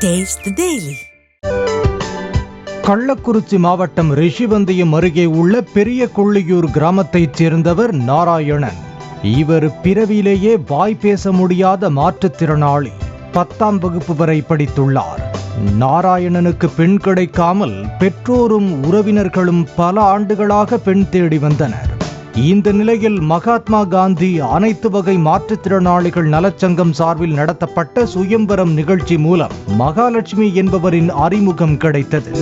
Taste the Daily. Kallakurichi மாவட்டம் ரிஷிவந்தியம் அருகே உள்ள பெரிய கொள்ளியூர் கிராமத்தைச் சேர்ந்தவர் நாராயணன். இவர் பிறவியிலேயே வாய் பேச முடியாத மாற்றுத்திறனாளி. 10ஆம் வகுப்பு வரை படித்துள்ளார். நாராயணனுக்கு பெண் கிடைக்காமல் பெற்றோரும் உறவினர்களும் பல ஆண்டுகளாக பெண் தேடி வந்தனர். இந்த நிலையில் மகாத்மா காந்தி அனைத்து வகை மாற்றுத்திறனாளிகள் நலச்சங்கம் சார்பில் நடத்தப்பட்ட சுயம்பரம் நிகழ்ச்சி மூலம் மகாலட்சுமி என்பவரின் அறிமுகம் கிடைத்தது.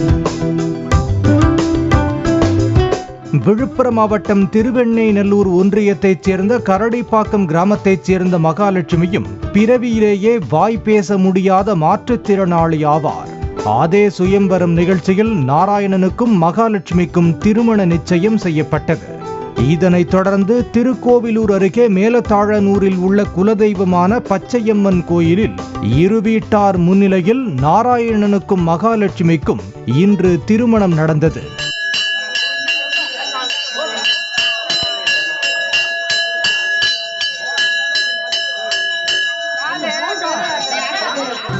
விழுப்புரம் மாவட்டம் திருவெண்ணெய்நல்லூர் ஒன்றியத்தைச் சேர்ந்த கரடிப்பாக்கம் கிராமத்தைச் சேர்ந்த மகாலட்சுமியும் பிறவியிலேயே வாய் பேச முடியாத மாற்றுத்திறனாளி ஆவார். அதே சுயம்பரம் நிகழ்ச்சியில் நாராயணனுக்கும் மகாலட்சுமிக்கும் திருமண நிச்சயம் செய்யப்பட்டது. இதனைத் தொடர்ந்து திருக்கோவிலூர் அருகே மேலத்தாழனூரில் உள்ள குலதெய்வமான பச்சையம்மன் கோயிலில் இரு வீட்டார் முன்னிலையில் நாராயணனுக்கும் மகாலட்சுமிக்கும் இன்று திருமணம் நடந்தது.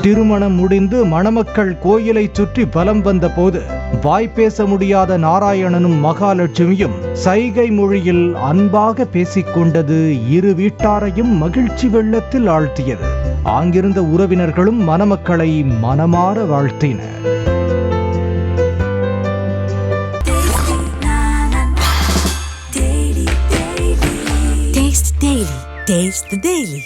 திருமணம் முடிந்து மணமக்கள் கோயிலை சுற்றி பலம் வந்த போது வாய் பேச முடியாத நாராயணனும் மகாலட்சுமியும் சைகை மொழியில் அன்பாக பேசிக்கொண்டது இரு வீட்டாரையும் மகிழ்ச்சி வெள்ளத்தில் ஆழ்த்தியது. அங்கிருந்த உறவினர்களும் மணமக்களை மனமாற வாழ்த்தினர். Taste the Daily.